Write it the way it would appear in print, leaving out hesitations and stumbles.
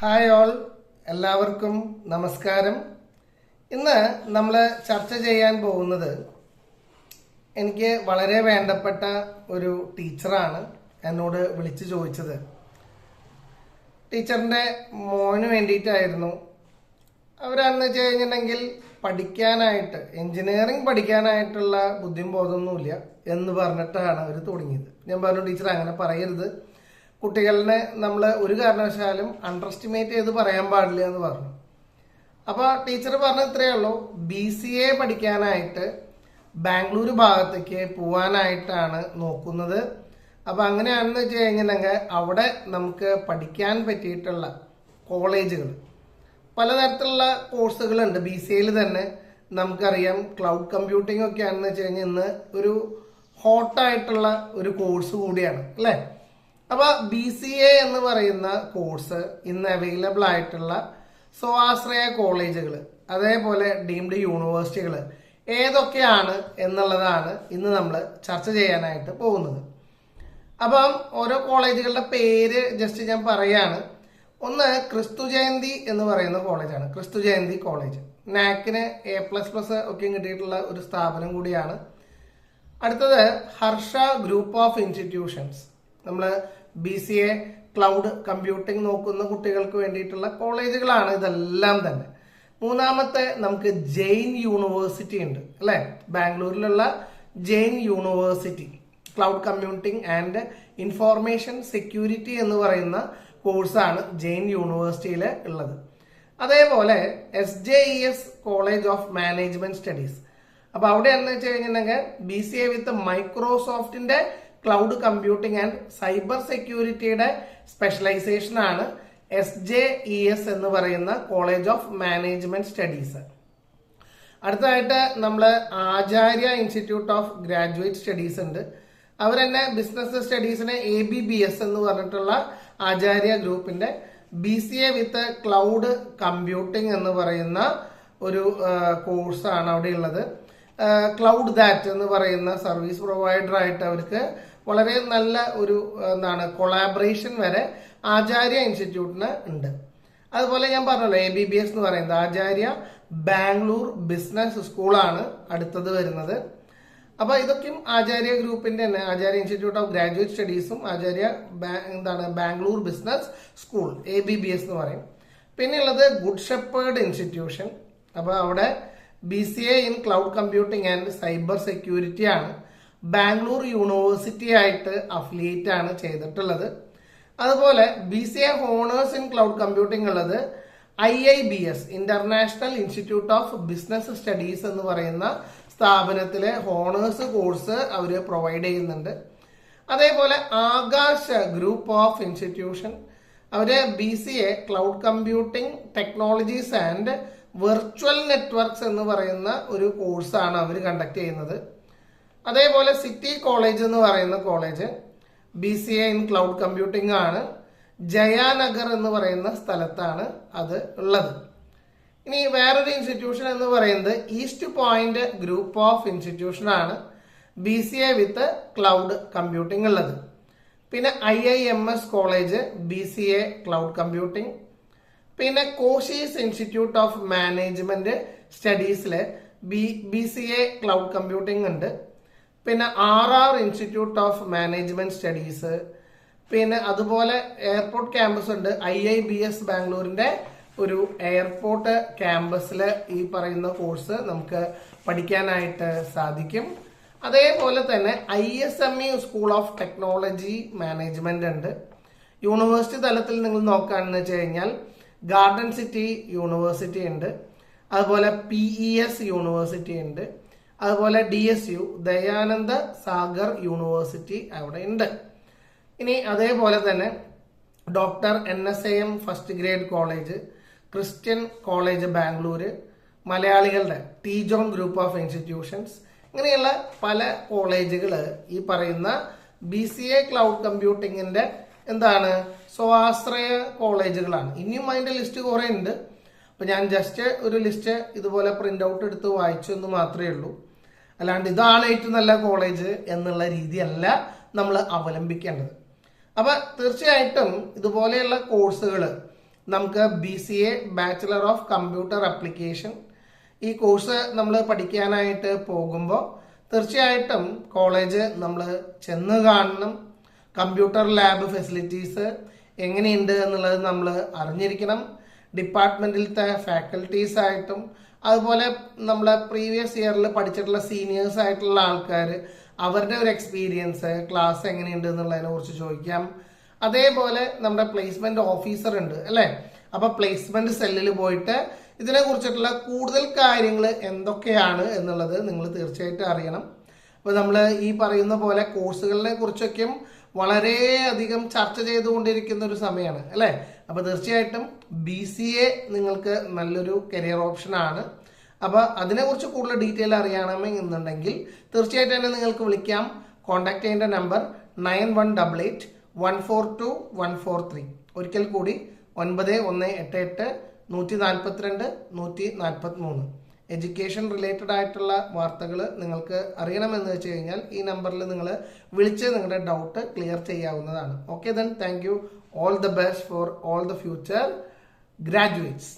Hi all, എല്ലാവർക്കും നമസ്കാരം. ഇന്ന് നമ്മൾ ചർച്ച ചെയ്യാൻ പോകുന്നത് എനിക്ക് വളരെ വേണ്ടപ്പെട്ട ഒരു ടീച്ചറാണ് എന്നോട് വിളിച്ചു ചോദിച്ചത്. ടീച്ചറിൻ്റെ മോന് വേണ്ടിയിട്ടായിരുന്നു. അവരാണെന്ന് വെച്ച് കഴിഞ്ഞിട്ടുണ്ടെങ്കിൽ പഠിക്കാനായിട്ട് എൻജിനീയറിംഗ് പഠിക്കാനായിട്ടുള്ള ബുദ്ധിബോധമൊന്നുമില്ല എന്ന് പറഞ്ഞിട്ടാണ് അവർ തുടങ്ങിയത്. ഞാൻ പറഞ്ഞു, ടീച്ചർ അങ്ങനെ പറയരുത്, കുട്ടികളെ നമ്മൾ ഒരു കാരണവശാലും അണ്ടർ എസ്റ്റിമേറ്റ് ചെയ്ത് പറയാൻ പാടില്ല എന്ന് പറഞ്ഞു. അപ്പോൾ ടീച്ചർ പറഞ്ഞത് ഇത്രയേ ഉള്ളൂ, BCA പഠിക്കാനായിട്ട് ബാംഗ്ലൂർ ഭാഗത്തേക്ക് പോവാനായിട്ടാണ് നോക്കുന്നത്. അപ്പോൾ അങ്ങനെയാണെന്ന് വെച്ച് കഴിഞ്ഞിട്ടുണ്ടെങ്കിൽ അവിടെ നമുക്ക് പഠിക്കാൻ പറ്റിയിട്ടുള്ള കോളേജുകൾ പലതരത്തിലുള്ള കോഴ്സുകളുണ്ട്. BCAയിൽ തന്നെ നമുക്കറിയാം ക്ലൗഡ് കമ്പ്യൂട്ടിംഗ് ഒക്കെ ആണെന്ന് വെച്ച് കഴിഞ്ഞാൽ ഇന്ന് ഒരു ഹോട്ടായിട്ടുള്ള ഒരു കോഴ്സ് കൂടിയാണ് അല്ലേ. അപ്പോൾ BCA എന്ന് പറയുന്ന കോഴ്സ് ഇന്ന് അവൈലബിൾ ആയിട്ടുള്ള സ്വാശ്രയ കോളേജുകൾ അതേപോലെ ഡീംഡ് യൂണിവേഴ്സിറ്റികൾ ഏതൊക്കെയാണ് എന്നുള്ളതാണ് ഇന്ന് നമ്മൾ ചർച്ച ചെയ്യാനായിട്ട് പോകുന്നത്. അപ്പം ഓരോ കോളേജുകളുടെ പേര് ജസ്റ്റ് ഞാൻ പറയാണ്. ഒന്ന് ക്രിസ്തു ജയന്തി എന്ന് പറയുന്ന കോളേജാണ്. ക്രിസ്തു ജയന്തി കോളേജ് നാക്കിന് A++ ഒക്കെ കിട്ടിയിട്ടുള്ള ഒരു സ്ഥാപനം കൂടിയാണ്. അടുത്തത് ഹർഷ ഗ്രൂപ്പ് ഓഫ് ഇൻസ്റ്റിറ്റ്യൂഷൻസ്. നമ്മൾ BCA ക്ലൗഡ് കമ്പ്യൂട്ടിംഗ് നോക്കുന്ന കുട്ടികൾക്ക് വേണ്ടിയിട്ടുള്ള കോളേജുകളാണ് ഇതെല്ലാം തന്നെ. മൂന്നാമത്തെ നമുക്ക് ജെയിൻ യൂണിവേഴ്സിറ്റി ഉണ്ട് അല്ലെ. ബാംഗ്ലൂരിലുള്ള Jain university cloud computing and information security എന്ന് പറയുന്ന കോഴ്സാണ് ജെയിൻ യൂണിവേഴ്സിറ്റിയിൽ ഉള്ളത്. അതേപോലെ SJES college of management studies. അപ്പൊ അവിടെ എന്ന് വെച്ച് കഴിഞ്ഞിട്ടുണ്ടെങ്കിൽ BCA വിത്ത് മൈക്രോസോഫ്റ്റിന്റെ ക്ലൗഡ് കമ്പ്യൂട്ടിംഗ് ആൻഡ് സൈബർ സെക്യൂരിറ്റിയുടെ സ്പെഷ്യലൈസേഷൻ ആണ് SJES എന്ന് പറയുന്ന കോളേജ് ഓഫ് മാനേജ്മെന്റ് സ്റ്റഡീസ്. അടുത്തതായിട്ട് നമ്മൾ ആചാര്യ ഇൻസ്റ്റിറ്റ്യൂട്ട് ഓഫ് ഗ്രാജുവേറ്റ് സ്റ്റഡീസ് ഉണ്ട്. അവർ തന്നെ ബിസിനസ് സ്റ്റഡീസിന് ABBS എന്ന് പറഞ്ഞിട്ടുള്ള ആചാര്യ ഗ്രൂപ്പിന്റെ BCA വിത്ത് ക്ലൗഡ് കമ്പ്യൂട്ടിംഗ് എന്ന് പറയുന്ന ഒരു കോഴ്സാണ് അവിടെ ഉള്ളത്. ക്ലൗഡ് ദാറ്റ് എന്ന് പറയുന്ന സർവീസ് പ്രൊവൈഡർ ആയിട്ട് അവർക്ക് വളരെ നല്ല ഒരു കൊളാബറേഷൻ വരെ ആചാര്യ ഇൻസ്റ്റിറ്റ്യൂട്ടിന് ഉണ്ട്. അതുപോലെ ഞാൻ പറഞ്ഞല്ലോ ABBS എന്ന് പറയുന്നത് ആചാര്യ ബാംഗ്ലൂർ ബിസിനസ് സ്കൂളാണ് അടുത്തത് വരുന്നത്. അപ്പൊ ഇതൊക്കെയും ആചാര്യ ഗ്രൂപ്പിന്റെ തന്നെ ആചാര്യ ഇൻസ്റ്റിറ്റ്യൂട്ട് ഓഫ് ഗ്രാജുവേറ്റ് സ്റ്റഡീസും Acharya Bangalore business school ABBS എന്ന് പറയും. പിന്നെ ഉള്ളത് ഗുഡ് ഷെപ്പേർഡ് ഇൻസ്റ്റിറ്റ്യൂഷൻ. അപ്പൊ അവിടെ BCA in cloud computing and cyber security ആണ്. ബാംഗ്ലൂർ യൂണിവേഴ്സിറ്റി ആയിട്ട് അഫിലിയേറ്റ് ആണ് ചെയ്തിട്ടുള്ളത്. അതുപോലെ BCA honours in cloud computing ഉള്ളത് IIBS international institute of business studies എന്ന് പറയുന്ന സ്ഥാപനത്തിലെ ഹോണേഴ്സ് കോഴ്സ് അവർ പ്രൊവൈഡ് ചെയ്യുന്നുണ്ട്. അതേപോലെ ആകാശ് ഗ്രൂപ്പ് ഓഫ് ഇൻസ്റ്റിറ്റ്യൂഷൻ അവര് BCA cloud computing technologies and virtual networks എന്ന് പറയുന്ന ഒരു കോഴ്സാണ് അവർ കണ്ടക്ട് ചെയ്യുന്നത്. അതേപോലെ സിറ്റി കോളേജ് എന്ന് പറയുന്ന college BCA in cloud computing ആണ്. ജയാനഗർ എന്ന് പറയുന്ന സ്ഥലത്താണ് അത് ഉള്ളത്. ഇനി വേറൊരു ഇൻസ്റ്റിറ്റ്യൂഷൻ എന്ന് പറയുന്നത് East Point group of institution ആണ്. BCA വിത്ത് ക്ലൗഡ് കമ്പ്യൂട്ടിംഗ് ഉള്ളത്. പിന്നെ IIMS college BCA cloud computing. പിന്നെ കോശീസ് ഇൻസ്റ്റിറ്റ്യൂട്ട് ഓഫ് മാനേജ്മെന്റ് സ്റ്റഡീസില് BCA ക്ലൗഡ് കമ്പ്യൂട്ടിംഗ് ഉണ്ട്. പിന്നെ RR institute of management studies. പിന്നെ അതുപോലെ എയർപോർട്ട് ക്യാമ്പസ് ഉണ്ട്. IIBS ബാംഗ്ലൂരിന്റെ ഒരു എയർപോർട്ട് ക്യാമ്പസിൽ ഈ പറയുന്ന കോഴ്സ് നമുക്ക് പഠിക്കാനായിട്ട് സാധിക്കും. അതേപോലെ തന്നെ ISME school of technology management ഉണ്ട്. യൂണിവേഴ്സിറ്റി തലത്തിൽ നിങ്ങൾ നോക്കുകയാണെന്ന് വെച്ച് കഴിഞ്ഞാൽ ഗാർഡൻ സിറ്റി യൂണിവേഴ്സിറ്റി ഉണ്ട്. അതുപോലെ PES യൂണിവേഴ്സിറ്റി ഉണ്ട്. അതുപോലെ DSU ദയാനന്ദ സാഗർ യൂണിവേഴ്സിറ്റി അവിടെ ഉണ്ട്. ഇനി അതേപോലെ തന്നെ doctor NSAM first grade college, Christian college Bangalore, മലയാളികളുടെ ടീജോൺ ഗ്രൂപ്പ് ഓഫ് ഇൻസ്റ്റിറ്റ്യൂഷൻസ്, ഇങ്ങനെയുള്ള പല കോളേജുകൾ ഈ പറയുന്ന BCA ക്ലൗഡ് കമ്പ്യൂട്ടിങ്ങിന്റെ സ്വാശ്രയ കോളേജുകളാണ്. ഇനിയും അതിന്റെ ലിസ്റ്റ് കുറെ ഉണ്ട്. അപ്പൊ ഞാൻ ജസ്റ്റ് ഒരു ലിസ്റ്റ് ഇതുപോലെ പ്രിന്റ് ഔട്ട് എടുത്ത് വായിച്ചു എന്ന് മാത്രമേ ഉള്ളൂ. അല്ലാണ്ട് ഇതാണ് ഏറ്റവും നല്ല കോളേജ് എന്നുള്ള രീതിയല്ല നമ്മൾ അവലംബിക്കേണ്ടത്. അപ്പൊ തീർച്ചയായിട്ടും ഇതുപോലെയുള്ള കോഴ്സുകൾ നമുക്ക് BCA bachelor of computer application ഈ കോഴ്സ് നമ്മൾ പഠിക്കാനായിട്ട് പോകുമ്പോൾ തീർച്ചയായിട്ടും കോളേജ് നമ്മൾ ചെന്ന് കാണണം. കമ്പ്യൂട്ടർ ലാബ് ഫെസിലിറ്റീസ് എങ്ങനെയുണ്ട് എന്നുള്ളത് നമ്മൾ അറിഞ്ഞിരിക്കണം. ഡിപ്പാർട്ട്മെന്റിലത്തെ ഫാക്കൽറ്റീസ് ആയിട്ടും അതുപോലെ നമ്മളെ പ്രീവിയസ് ഇയറിൽ പഠിച്ചിട്ടുള്ള സീനിയേഴ്സ് ആയിട്ടുള്ള ആൾക്കാർ അവരുടെ ഒരു എക്സ്പീരിയൻസ് ക്ലാസ് എങ്ങനെയുണ്ട് എന്നുള്ളതിനെ കുറിച്ച് ചോദിക്കാം. അതേപോലെ നമ്മുടെ പ്ലേസ്മെന്റ് ഓഫീസർ ഉണ്ട് അല്ലെ, അപ്പൊ പ്ലേസ്മെന്റ് സെല്ലിൽ പോയിട്ട് ഇതിനെ കുറിച്ചിട്ടുള്ള കൂടുതൽ കാര്യങ്ങൾ എന്തൊക്കെയാണ് എന്നുള്ളത് നിങ്ങൾ തീർച്ചയായിട്ടും അറിയണം. അപ്പൊ നമ്മൾ ഈ പറയുന്ന പോലെ കോഴ്സുകളെ കുറിച്ചൊക്കെയും വളരെയധികം ചർച്ച ചെയ്തുകൊണ്ടിരിക്കുന്ന ഒരു സമയമാണ് അല്ലെ. അപ്പൊ തീർച്ചയായിട്ടും BCA നിങ്ങൾക്ക് നല്ലൊരു കരിയർ ഓപ്ഷൻ ആണ്. അപ്പൊ അതിനെക്കുറിച്ച് കൂടുതൽ ഡീറ്റെയിൽ അറിയണമെന്നുണ്ടെങ്കിൽ തീർച്ചയായിട്ടും തന്നെ നിങ്ങൾക്ക് വിളിക്കാം. കോൺടാക്ട് ചെയ്യേണ്ട നമ്പർ 9188142143. ഒരിക്കൽ കൂടി 9188-142-143. എഡ്യൂക്കേഷൻ റിലേറ്റഡ് ആയിട്ടുള്ള വാർത്തകൾ നിങ്ങൾക്ക് അറിയണമെന്ന് വെച്ച് കഴിഞ്ഞാൽ ഈ നമ്പറിൽ നിങ്ങൾ വിളിച്ച് നിങ്ങളുടെ ഡൗട്ട് ക്ലിയർ ചെയ്യാവുന്നതാണ്. Okay, then thank you. All the best for all the future graduates.